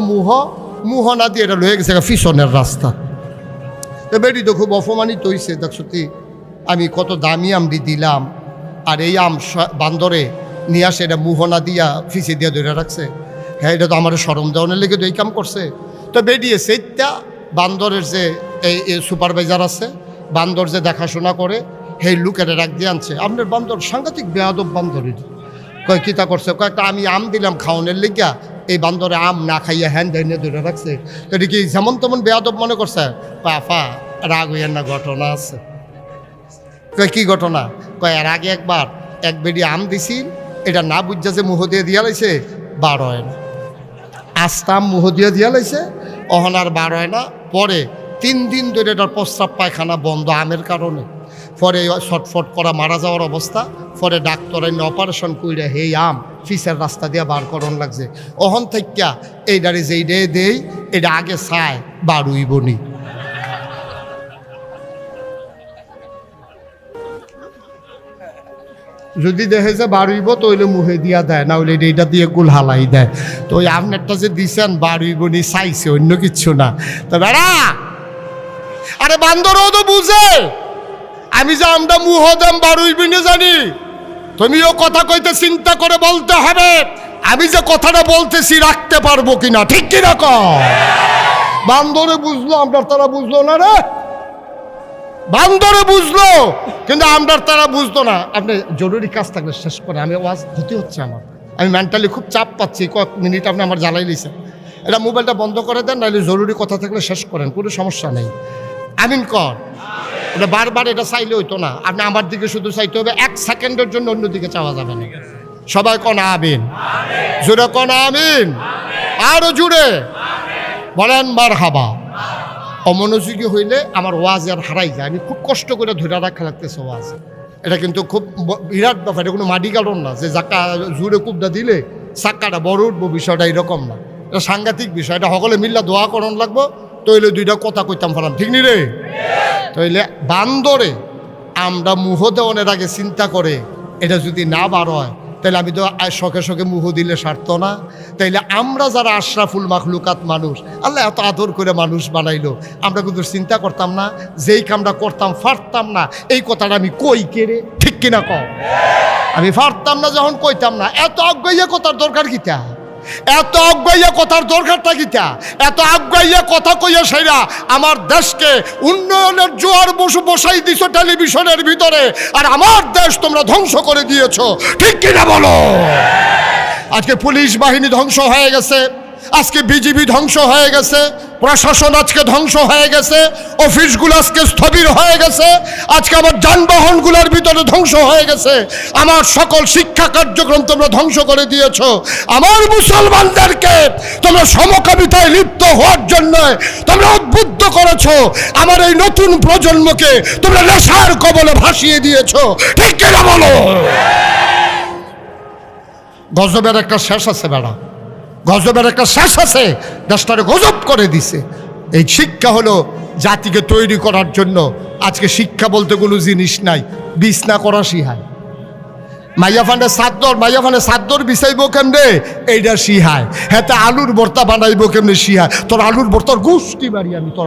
মুহ না দিয়ে এটা লয়ে গেছে ফিশনের রাস্তা। তো বেডি তো খুব অপমানিত হয়েছে, দেখছো কি আমি কত দামি আমটি দিলাম, আর এই আম বান্দরে নিয়ে আসে এটা মুহনা দিয়া ফিসে দিয়া ধরে রাখছে। হ্যাঁ এটা তো আমার সরম দেওয়ানের লেগে তো এই কাম করছে। তো বেডিয়ে সেইটা বান্দরের যে এই সুপারভাইজার আছে, বান্দর যে দেখাশোনা করে, সেই লোকের রাখ দিয়ে আনছে। আপনার বান্দর সাংঘাতিক বেয়াদব বান্দরের। কয় কিতা করছে? কয়েকটা আমি আম দিলাম খাওয়ানোর লেগা, এই বান্দরে আম না খাইয়া হ্যান ধরে ধরে রাখছে। তো এটা কি যেমন তেমন বেয়াদব মনে করছে? পাফা রাগ হইয়ার না, ঘটনা আছে। কয় কি ঘটনা? কয় এর আগে একবার এক বেডি আম দিছিল, এটা না বুঝা যে মুহ দিয়ে দিয়া লাইছে, বার হয় না। আস্তাম মুহ দিয়ে দিয়া লাইছে, অহনার বার হয় না। পরে 3 দিন ধরে এটার প্রস্রাব পায়খানা বন্ধ আমের কারণে। পরে ছটফট করা মারা যাওয়ার অবস্থা। পরে ডাক্তার এনে অপারেশন কইরা হে আম ফিসের রাস্তা দিয়ে বার করন লাগছে। অহন থেকে এইটারে যেই ডে দেই এটা আগে চায় বারুই বনি। যদি দেখে যে বাড়ুইব তো হইলে মুহে দিয়া দেয়, না হইলে এইটা দিয়ে গুল হালাই দেয়। তো ওই আপনারটা যে দিছেন বাড়ুইব নি চাইছে, অন্য কিচ্ছু না। তো বেড়া আরে বান্দরও তো বুঝে আমি যে আমরা মুহ দাম বাড়ুইবি না জানি। তুমিও কথা কইতে চিন্তা করে বলতে হবে আমি যে কথাটা বলতেছি রাখতে পারবো কিনা, ঠিক কিনা কও? বান্দরে বুঝলো, আমরা তারা বুঝলো না রে। বান্দরে বুঝলো কিন্তু আমরা তারা বুঝতো না। আপনি জরুরি কাজ থাকলে শেষ করে, আমি ওয়াজ ক্ষতি হচ্ছে আমার, আমি মেন্টালি খুব চাপ পাচ্ছি, কয়েক মিনিট আপনি আমার জ্বালাই দিয়েছেন। এটা মোবাইলটা বন্ধ করে দেন, নাহলে জরুরি কথা থাকলে শেষ করেন, কোনো সমস্যা নেই। আমিন কর। ওটা বারবার এটা চাইলে হইতো না, আপনি আমার দিকে শুধু চাইতে হবে, 1 সেকেন্ডের জন্য অন্যদিকে চাওয়া যাবে না। সবাই কোন আমিন, জুড়ে কোন আমিন, আরো জুড়ে বলেন মারহাবা। অমনোযোগী হইলে আমার ওয়াজ আর হারাই যায়। আমি খুব কষ্ট করে ধরে রাখা লাগতেছে ওয়াজ। এটা কিন্তু খুব বিরাট ব্যাপার, এটা কোনো মাটি কারণ না যে জাকা জুড়ে কুবটা দিলে চাক্কাটা বড় উঠবো, বিষয়টা এরকম না। এটা সাংঘাতিক বিষয়, এটা সকলে মিল্লা দোয়া করণ লাগবো। তইলে 2টা কথা কইতাম পারাম, ঠিক নি রে? তইলে বান্দরে আমরা মুহ দেওয়ানের আগে চিন্তা করে এটা যদি না বার হয় তাহলে আমি তো শখে শখে মুহ দিলে সারত না। তাইলে আমরা যারা আশরাফুল মাখলুকাত মানুষ, আল্লাহ এত আদর করে মানুষ বানাইলো, আমরা কিন্তু চিন্তা করতাম না যেই কামটা করতাম পারতাম না, এই কথাটা আমি কই কেড়ে, ঠিক কিনা কও? আমি পারতাম না যখন কইতাম না। এত অজ্ঞাইয়া কথার দরকার কিতা? এত অজ্ঞাইয়া কথার দরকারটা কিতা? এত অজ্ঞাইয়া কথা কইয়া সেরা আমার দেশকে উন্নয়নের জোয়ার বসাই দিছো টেলিভিশনের ভিতরে, আর আমার দেশ তোমরা ধ্বংস করে দিয়েছো, ঠিক কিনা বলো? আজকে পুলিশ বাহিনী ধ্বংস হয়ে গেছে, আজকে বিজিবি ধ্বংস হয়ে গেছে, প্রশাসন আজকে ধ্বংস হয়ে গেছে, অফিসগুলো আজকে স্থবির হয়ে গেছে, আজকে আমার যানবাহনগুলোর ভিতরে ধ্বংস হয়ে গেছে, আমার সকল শিক্ষা কার্যক্রম তোমরা ধ্বংস করে দিয়েছো। আমার মুসলমানদেরকে তোমরা সমকামিতায় লিপ্ত হওয়ার জন্য তোমরা উদ্বুদ্ধ করেছো, আমার এই নতুন প্রজন্মকে তোমরা নেশার কবলে ভাসিয়ে দিয়েছো, ঠিক কিনা বলো? গজবের একটা শেষ আছে বেড়া, গজবের একটা শেষ আছে। দেশটারে গজব করে দিছে। এই শিক্ষা হলো জাতিকে তৈরি করার জন্য। আজকে শিক্ষা বলতে কোনো জিনিস নাই, বিছনা করা শিহায়। মাইয়া ফান্ডে সাদ্দর বিছাইব কেমনে এইটা শিহায়। হ্যাঁ তা আলুর ভর্তা বানাইব কেমনে শিহায়। তোর আলুর ভর্তার গুষ্টি মারি আমি, তোর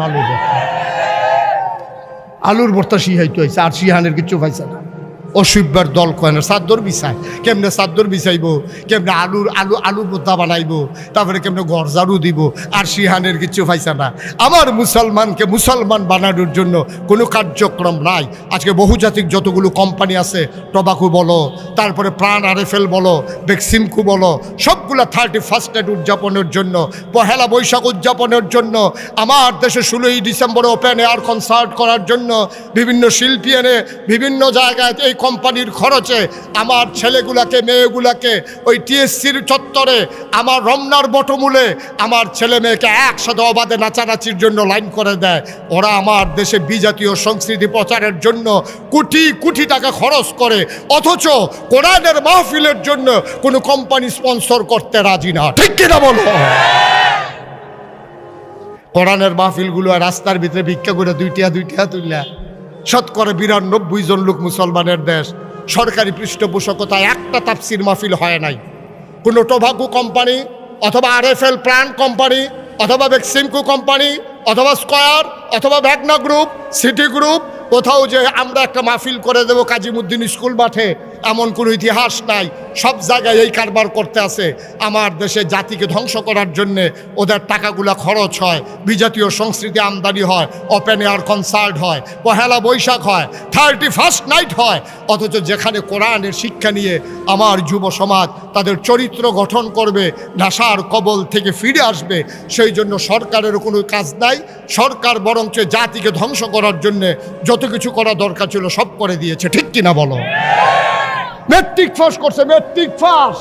আলুর ভর্তা শিহাই তো হয়েছে, আর শিহানের কিছু পাইছে না। অসুবিধার দল কয় না চাদর বিছায়, কেমনে চাদর বিছাইব, কেমনে আলু ভর্তা বানাইব, তারপরে কেমনে ঘর ঝাড়ু দিব, আর সিহানের কিছু পাইছে না। আমার মুসলমানকে মুসলমান বানানোর জন্য কোনো কার্যক্রম নাই। আজকে বহুজাতিক যতগুলো কোম্পানি আছে, টবাকু বলো, তারপরে প্রাণ আরএফএল বলো, বেক্সিমকো বলো, সবগুলো 31st নাইট উদযাপনের জন্য, পহেলা বৈশাখ উদযাপনের জন্য, আমার দেশে 16ই ডিসেম্বরে ওপেন এয়ার কনসার্ট করার জন্য বিভিন্ন শিল্পী এনে বিভিন্ন জায়গায় এই কোম্পানির খরচে আমার ছেলেগুলাকে মেয়েগুলাকে ওই টিএসসির চত্বরে, আমার রমনার বটমূলে আমার ছেলে মেয়েকে একসাথে অবাধে নাচানাচির জন্য লাইন করে দেয়। ওরা আমার দেশে বিজাতীয় সংস্কৃতি প্রচারের জন্য কোটি কোটি টাকা খরচ করে, অথচ কোরআনের মাহফিলের জন্য কোনো কোম্পানি স্পন্সর করতে রাজি না, ঠিক কিনা বলো? কোরআনের মাহফিলগুলো রাস্তার ভিতরে ভিক্ষা করে 2 টাকা তুললা। শতকরা 92 জন লোক মুসলমানের দেশ, সরকারি পৃষ্ঠপোষকতায় একটা তাফসির মাহফিল হয় নাই। কোনো টোবাকো কোম্পানি অথবা আরএফএল প্রাণ কোম্পানি অথবা বেক্সিমকো কোম্পানি অথবা স্কয়ার অথবা ভ্যাগনা গ্রুপ, সিটি গ্রুপ, কোথাও যে আমরা একটা মাহফিল করে দেবো কাজীমুদ্দিন স্কুল মাঠে, এমন কোনো ইতিহাস নাই। সব জায়গায় এই কারবার করতে আছে। আমার দেশে জাতিকে ধ্বংস করার জন্যে ওদের টাকাগুলা খরচ হয়, বিজাতীয় সংস্কৃতি আমদানি হয়, ওপেন এয়ার কনসার্ট হয়, পহেলা বৈশাখ হয়, 31st নাইট হয়, অথচ যেখানে কোরআনের শিক্ষা নিয়ে আমার যুব সমাজ তাদের চরিত্র গঠন করবে, নেশার কবল থেকে ফিরে আসবে, সেই জন্য সরকারের কোনো কাজ নাই। সরকার বরঞ্চ জাতিকে ধ্বংস করার জন্যে যত কিছু করা দরকার ছিল সব করে দিয়েছে, ঠিক কিনা বলো? মেট্রিক পাস করছে, মেট্রিক পাস,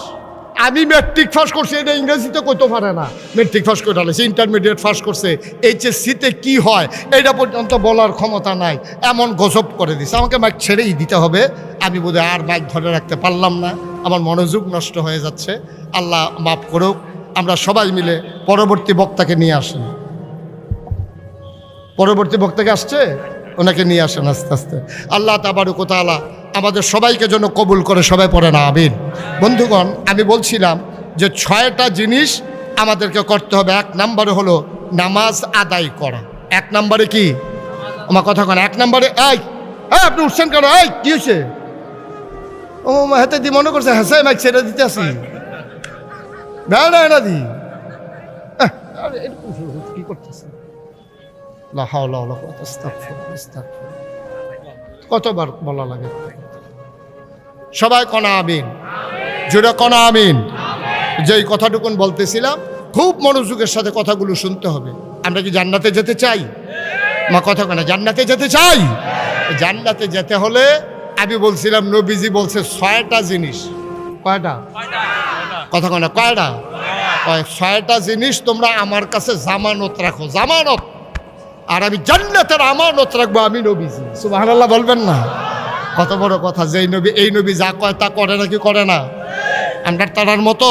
আমি ম্যাট্রিক পাস করছি, এটা ইংরেজিতে কইতে পারে না, ম্যাট্রিক পাস করে আলেছে, ইন্টারমিডিয়েট পাস করছে, এইচএসসিতে কি হয় এটা পর্যন্ত বলার ক্ষমতা নাই, এমন গজব করে দিছে। আমাকে মাইক ছেড়েই দিতে হবে, আমি বোধহয় আর মাইক ধরে রাখতে পারলাম না, আমার মনোযোগ নষ্ট হয়ে যাচ্ছে। আল্লাহ মাফ করুক। আমরা সবাই মিলে পরবর্তী বক্তাকে নিয়ে আসেন। পরবর্তী বক্তাকে আসছে, ওনাকে নিয়ে আসেন আস্তে আস্তে। আল্লাহ তাবারক ওয়া তাআলা আমাদের সবাইকে যেন কবুল করে, সবাই পড়ে না আমিন। বন্ধুগণ, আমি বলছিলাম যে 6টা জিনিস আমাদেরকে করতে হবে। 1 নম্বরে হলো নামাজ আদায় করা। 1 নম্বরে কি? আমার কথা কেন? 1 নম্বরে আপনি উঠছেন কেন? কি হয়েছে? ও হাতে দি মনে করছে হ্যাঁ মাইক ছেড়ে দিতে আসি না দি কি করতেছে? কতবার বলা লাগে? সবাই কনা আমিন, জোরে কনা আমিন। যেই কথাটুকুন বলতেছিলাম, খুব মনোযোগের সাথে কথাগুলো শুনতে হবে। আমরা কি জান্নাতে যেতে চাই? মা কথা কেনা জান্নাতে যেতে চাই? জান্নাতে যেতে হলে আমি বলছিলাম নবীজি বলছে 6টা জিনিস। কয়টা? কথা কেনা কয়টা? 6টা জিনিস তোমরা আমার কাছে জামানত রাখো, জামানত। আর আমি জান্নাতের আমানত রাখবো, আমি নবীজি। সুবহানাল্লাহ বলবেন না? কত বড় কথা। যেই নবী, এই নবী যা কয় তা করে নাকি করে না? আমরা তারার মতো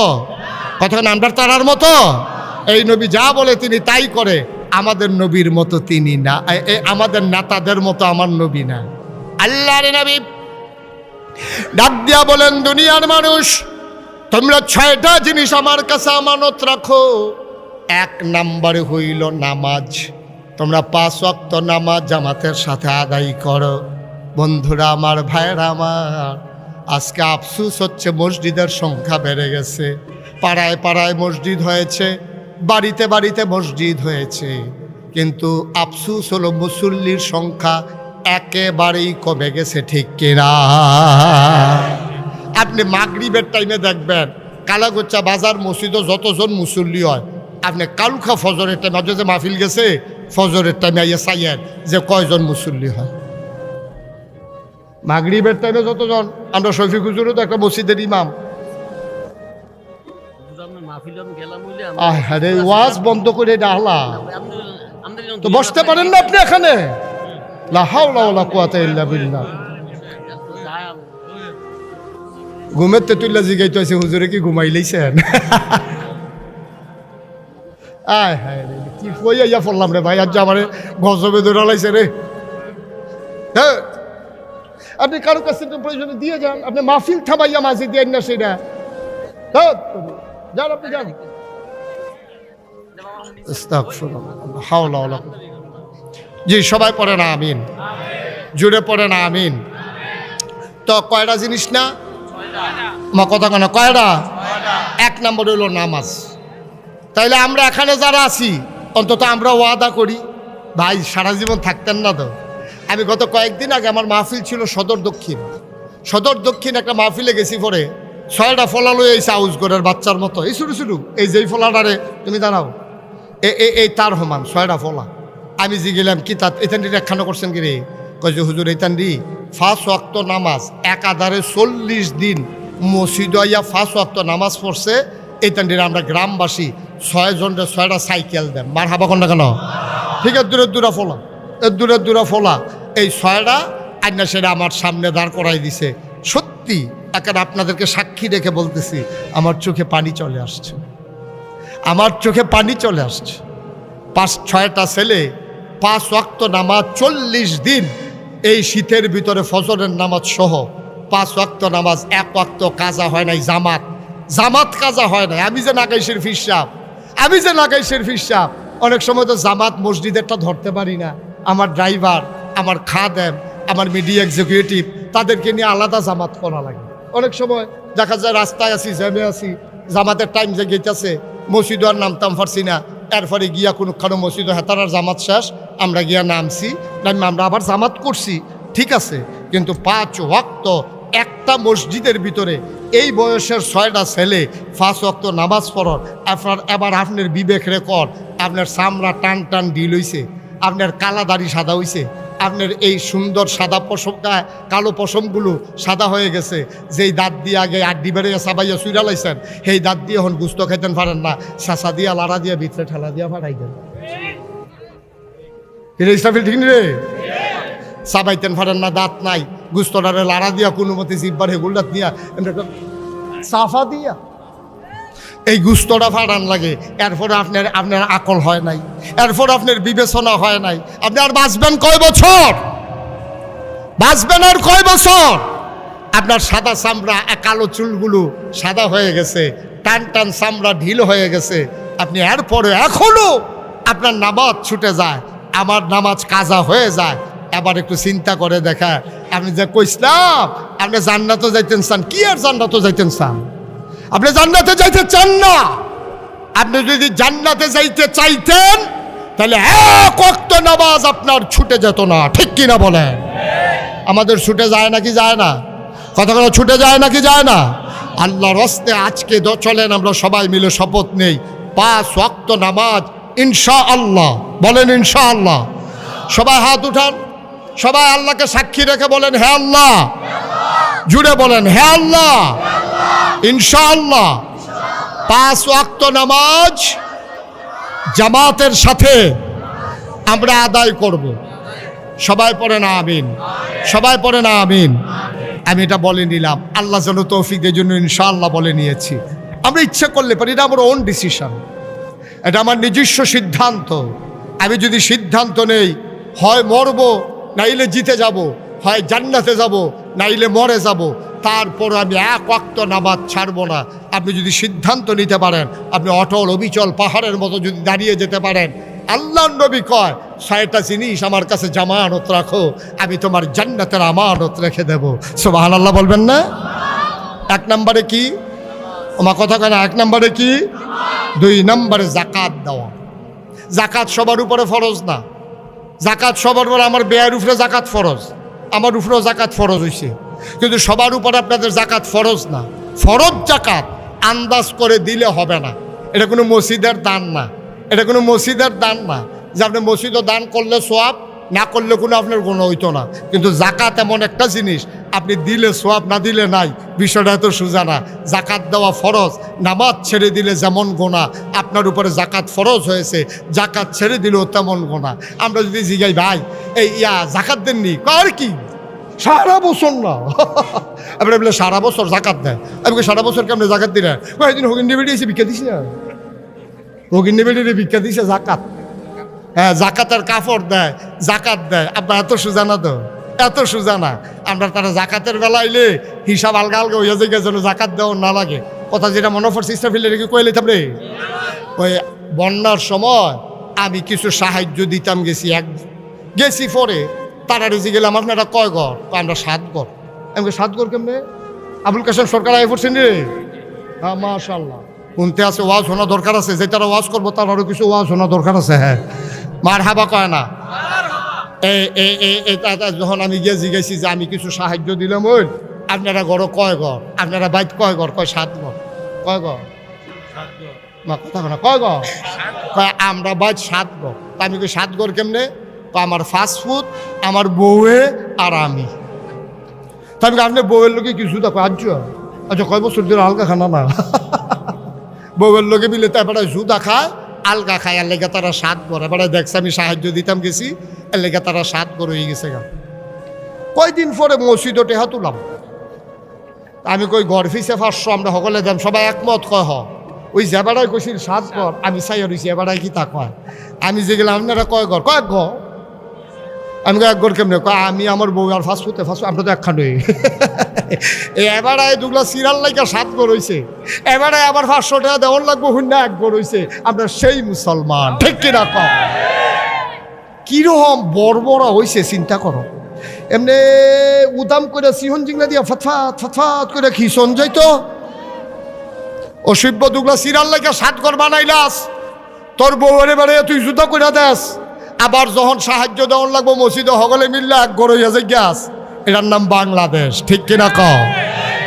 কথা না, আমরা তারার মতো। এই নবী যা বলে তিনি তাই করে। আমাদের নবীর মতো তিনি না, আমাদের নেতাদের মতো আমার নবী না। আল্লাহর নবী ডাক দিয়া বলেন, দুনিয়ার মানুষ তোমরা 6টা জিনিস আমার কাছে আমানত রাখো। 1 নম্বরে হইল নামাজ। তোমরা 5 ওয়াক্ত নামাজ জামাতের সাথে আদায় করো। বন্ধুরা আমার, ভাইয়েরা আমার, আজকে আফসোস হচ্ছে মসজিদের সংখ্যা বেড়ে গেছে। পাড়ায় পাড়ায় মসজিদ হয়েছে, বাড়িতে বাড়িতে মসজিদ হয়েছে, কিন্তু আফসোস হলো মুসল্লির সংখ্যা একেবারেই কমে গেছে, ঠিক কিনা? আপনি মাগরিবের টাইমে দেখবেন কালাগোচ্চা বাজার মসজিদও যতজন মুসল্লি হয়, আপনি কালুখা ফজরের টাইমে যে মাহফিল গেছে, ফজরের টাইমে আইয়া চাইয়েন যে কয়জন মুসল্লি হয়। মাগরিবের টাইমে যতজন, আমরা শফিক হুজুরও তো একটা মসজিদের ইমাম। আরে ওয়াজ বন্ধ করে ডাহলা তো বসতে পারেন না আপনি এখানে? লা হাওলা ওয়ালা কুওয়াতা ইল্লা বিল্লাহ। ঘুমের তেতুল্লা জিগাইতে আছে, হুজুরে কি ঘুমাইলেইছেন? আয় হায় রে, কি কইয়া পড়লাম রে ভাই, আজ আমার গজবে দৌড়ালাইছে রে। হ্যাঁ, আপনি কারো কাছে প্রয়োজনে দিয়ে যান, আপনি মাহফিল থামাইয়া মাঝে দিয়ে না সেটা। যান, আপনি যান। জি, সবাই পড়ে না আমিন, জুড়ে পড়ে না আমিন। তো কয়টা জিনিস না মা কথা কেন? কয়টা? 1 নম্বর হইল নামাজ। তাইলে আমরা এখানে যারা আছি, অন্তত আমরা ওয়াদা করি, ভাই সারা জীবন থাকতেন না তো। আমি গত কয়েকদিন আগে আমার মাহফিল ছিল সদর দক্ষিণ একটা মাহফিলে গেছি, পরে 6টা ফলা লই আইসা আউজগড়ের বাচ্চার মতো, এই শুরু শুরু, এই যেই ফলাটারে তুমি দাঁড়াও, এই তার সমান 6টা ফলা। আমি যে গেলাম কি তা এতানটির একখানা করছেন কি রে? কয় যে হুজুর এইতানটি 5 ওয়াক্ত নামাজ একাধারে 40 দিন মসজিদ আইয়া 5 ওয়াক্ত নামাজ পড়ছে। এইতানটির আমরা গ্রামবাসী 6 জনের 6টা সাইকেল দেন। মার হাবা কন্যা কেন? ঠিক আছে, দূরে ফলা এই 6টা আইনা সেটা আমার সামনে দাঁড় করাই দিছে। সত্যি এখানে আপনাদেরকে সাক্ষী রেখে বলতেছি, আমার চোখে পানি চলে আসছে, আমার চোখে পানি চলে আসছে। 5-6টা ছেলে 5 ওয়াক্ত নামাজ 40 দিন, এই শীতের ভিতরে ফজরের নামাজ সহ 5 ওয়াক্ত নামাজ, 1 ওয়াক্ত কাজা হয় নাই, জামাত কাজা হয় নাই। আমি যে নাগাইশের ফিরসাব, অনেক সময় তো জামাত মসজিদেরটা ধরতে পারি না। আমার ড্রাইভার, আমার খাদেম, আমার মিডিয়া এক্সিকিউটিভ, তাদেরকে নিয়ে আলাদা জামাত করা লাগে। অনেক সময় দেখা যায় রাস্তায় আছি, জ্যামে আছি, জামাতের টাইম যে গেইতেছে, মসজিদ আর নামতাম পারছি না। এরপরে গিয়া কোনোখানো মসজিদ হেতারার জামাত শেষ, আমরা গিয়া নামছি, আমরা আবার জামাত করছি, ঠিক আছে। কিন্তু 5 ওয়াক্ত একটা মসজিদের ভিতরে এই বয়সের 6টা ছেলে 5 ওয়াক্ত নামাজ পড়ার আপনার বিবেক রেকর্ড, আপনার চামড়া টান ঢিল হইছে, আপনার কালা দাড়ি সাদা হইছে, আপনার এই সুন্দর সাদা পশম কালো পশমগুলো সাদা হয়ে গেছে, যেই দাঁত দিয়ে আগে আড্ডি বেড়ে সাবাইয়া সুইরা লাইছেন, সেই দাঁত দিয়ে এখন গুস্ত খাইতেন পারেন না, শাসা দিয়া লাড়া দিয়া ভিতরে ঠেলা দিয়া ফাটাই দেন। ইসরাফিল ঠিক রে? সাবাইতেন পারেন না, দাঁত নাই, গুস্তটারে লাড়া দিয়া কোনো মতে জিব্বার হেগুলদাত দিয়া সাফা দিয়া এই গুস্তটা ফাটান লাগে। এরপরে আপনার আকল হয় নাই, এরপর আপনার বিবেচনা হয় নাই। আপনি আর বাঁচবেন কয় বছর? বাঁচবেন আর কয় বছর? আপনার সাদা চামড়া, কালো চুলগুলো সাদা হয়ে গেছে, টান টান চামড়া ঢিল হয়ে গেছে। আপনি এরপরে এখনো আপনার নামাজ ছুটে যায়, আমার নামাজ কাজা হয়ে যায়। আবার একটু চিন্তা করে দেখা, আপনি যে কইসলাম আপনি জান্নাতে যাইতেন চান, কি আর জান্নাতে যাইতেন চান? আপনি জান্নাতে যাইতে চান না। আপনি যদি জান্নাতে যাইতে চাইতেন তাহলে এক ওয়াক্ত নামাজ আপনার ছুটে যেত না, ঠিক কিনা বলেন? আমাদের ছুটে যায় নাকি যায় না? কথা কথা ছুটে যায় নাকি যায় না? আল্লাহর রাস্তে আজকে চলেন আমরা সবাই মিলে শপথ নেই, 5 ওয়াক্ত নামাজ ইনশাআল্লাহ। বলেন ইনশাআল্লাহ। সবাই হাত উঠান, সবাই আল্লাহকে সাক্ষী রেখে বলেন হে আল্লাহ। জুড়ে বলেন হে আল্লাহ, ইনশাআল্লাহ 5 ওয়াক্ত নামাজ জামাতের সাথে আমরা আদায় করব। সবাই পড়েন আমিন, সবাই পড়েন আমিন। আমি এটা বলে নিলাম, আল্লাহ যেন তৌফিক দেওয়ার জন্য ইনশাআল্লাহ বলে নিয়েছি। আমরা ইচ্ছা করলে পারি, এটা আমার ওন ডিসিশন, এটা আমার নিজস্ব সিদ্ধান্ত। আমি যদি সিদ্ধান্ত নেই হয় মরব নাইলে জিতে যাব, হয় জান্নাতে যাব নাইলে মরে যাব, তারপর আমি এক ওয়াক্ত নামাজ ছাড়ব না। আপনি যদি সিদ্ধান্ত নিতে পারেন, আপনি অটল অবিচল পাহাড়ের মতো যদি দাঁড়িয়ে যেতে পারেন, আল্লাহ নবী কয় 6টা জিনিস আমার কাছে জামানত রাখো, আমি তোমার জান্নাতের আমানত রেখে দেব। সুবহানাল্লাহ বলবেন না? 1 নম্বরে কি? আমার কথা কেন? 1 নম্বরে কি? 2 নম্বরে জাকাত দেওয়া। জাকাত সবার উপরে ফরজ না। জাকাত সবার উপরে, আমার বেয়ার উপরে জাকাত ফরজ, আমার উপরেও জাকাত ফরজ হয়েছে, কিন্তু সবার উপরে আপনাদের জাকাত ফরজ না। ফরজ জাকাত আন্দাজ করে দিলে হবে না। এটা কোনো মসজিদের দান না, এটা কোনো মসজিদের দান না যে আপনি মসজিদও দান করলে সোয়াব, না করলে কোনো আপনার গুনাহ হইতো না। কিন্তু জাকাত এমন একটা জিনিস, আপনি দিলে সোয়াব, না দিলে নাই। বিষয়টা এত সোজা না। জাকাত দেওয়া ফরজ, নামাজ ছেড়ে দিলে যেমন গোনা, আপনার উপরে জাকাত ফরজ হয়েছে, জাকাত ছেড়ে দিলেও তেমন গোনা। আমরা যদি জিগাই ভাই এই জাকাত দেননি, কার কি সারা বছর না আপনি বলে সারা বছর জাকাত দেয়। আমি সারা বছর কেমন জাকাত দিলেন? একদিন হগিন্ডি বেড়ে এসে ভিক্ষা দিছে, হগিন্ডি বেড়ে ভিক্ষা দিছে জাকাত। হ্যাঁ, জাকাতের কাপড় দেয়, জাকাত দেয়। আপনার এত সোজা না তো, এত সোজা না। আমরা তারা জাকাতের বেলা আইলে হিসাব আলগা আলগা হইয়া যায়, যেন জাকাত দেওয়া না লাগে। কথা যেটা মনে পড়ছে ইসরাফিল রেখে কইলে থাকবে, ওই বন্যার সময় আমি কিছু সাহায্য দিতাম, গেছি পরে তারা রেজি গেলাম, আপনারা কয় ঘর? আমরা 7 ঘর। আমি 7 ঘর কেমনে? আবুল কাসেম সরকার আয় পড়ছেন রে। হ্যাঁ মাশাআল্লাহ, শুনতে আছে, ওয়াজ শোনা দরকার আছে। যে তারা ওয়াজ করবো তার আরও কিছু ওয়াজ শোনা দরকার আছে। হ্যাঁ, মারহাবা কয় না? যখন আমি গিয়ে জিজ্ঞাসি যে আমি কিছু সাহায্য দিলাম, ওই আপনারা ঘর কয় ঘর? আপনারা বাইত কয় ঘর? কয় 7 ঘর। কয় ঘর? মা কথা না, কয় ঘর? কয় আমরা বাইত 7 ঘর। আমি কই 7 ঘর কেমনে? আমার ফাস্টফুড, আমার বউয়ে আর আমি। আমি আপনার বউয়ের লোকে কিছু দেখো আচ্ছা কয় বছর ধরে হালকা খানা না বউয়ের লোকে মিলে তো এবার জুদা খায়, আলগা খায়, এর লেগে তারা 7 ঘর। এবার দেখছে আমি সাহায্য দিতাম গেছি, এর লেগে তারা 7 ঘর হয়ে গেছে। কয়দিন পরে মসজিদও টেহা তুলাম। আমি কই ঘর ফিসে 500 আমরা সকলে দেন, সবাই একমত কয় হ। ওই যে এবারাই কইছিল 7 ঘর, আমি চাই রয়েছি এবারাই কি তা কয়। আমি যে গেলাম আপনারা কয় ঘর? কয়েক ঘর। আমি 1 ঘর কেমনে? কয় আমি আমার বউ আর ফাস্টফুডে আমরা তো একখান এবারে দুগুলা সিরিয়াল লাইকা 7 ঘর হয়েছে। এবারে আবার 500 টাকা দেওয়ার লাগবো, হুন্না 1 ঘর হয়েছে। আমরা সেই মুসলমান, ঠিক কিনা কম? কিরকম বর্বরা হয়েছে চিন্তা করো। এমনি উদাম করে সিহন জিংলা দিয়া ফতফাত ফতফাত করে খিসন যাইতো। অসভ্য দুগুলা সিরিয়াল লাইকা 7 ঘর বানাইলাস, তোর বউয়ের এবারে তুই জুতা করে দেস। আবার যখন সাহায্য দেওয়ার লাগবো মসজিদে সকলে মিললে 1 ঘর হইয়া যায় গ্যাস। এটার নাম বাংলাদেশ, ঠিক কিনা কও?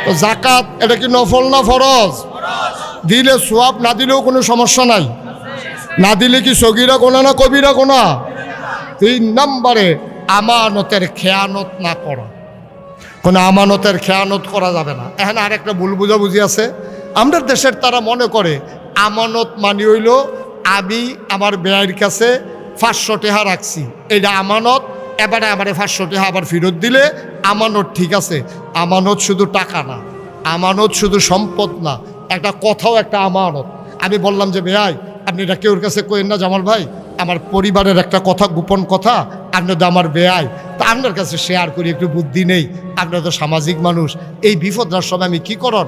তো জাকাত এটা কি নফল না ফরজ? দিলে সোয়াব, না দিলেও কোনো সমস্যা নাই। না দিলে কি সগীরা গোনা না কবিরা গোনা? 3 নম্বরে আমানতের খেয়ানত না করা। কোনো আমানতের খেয়ানত করা যাবে না। এখানে আরেকটা ভুল বুঝাবুঝি আছে। আমাদের দেশের তারা মনে করে আমানত মানে হইল আমি আমার ব্যয়ের কাছে 500 টাকা রাখছি, এটা আমানত, এবারে আমার 500 টাকা আবার ফেরত দিলে আমানত ঠিক আছে। আমানত শুধু টাকা না, আমানত শুধু সম্পদ না, একটা কথাও একটা আমানত। আমি বললাম যে ভাই আপনি এটা কেউর কাছে কইেন না জামাল ভাই, আমার পরিবারের একটা কথা, গোপন কথা, আপনি তো আমার বেয়াই, তা আপনার কাছে শেয়ার করি, একটু বুদ্ধি নেই, আপনার তো সামাজিক মানুষ, এই বিপদের সময় আমি কি করন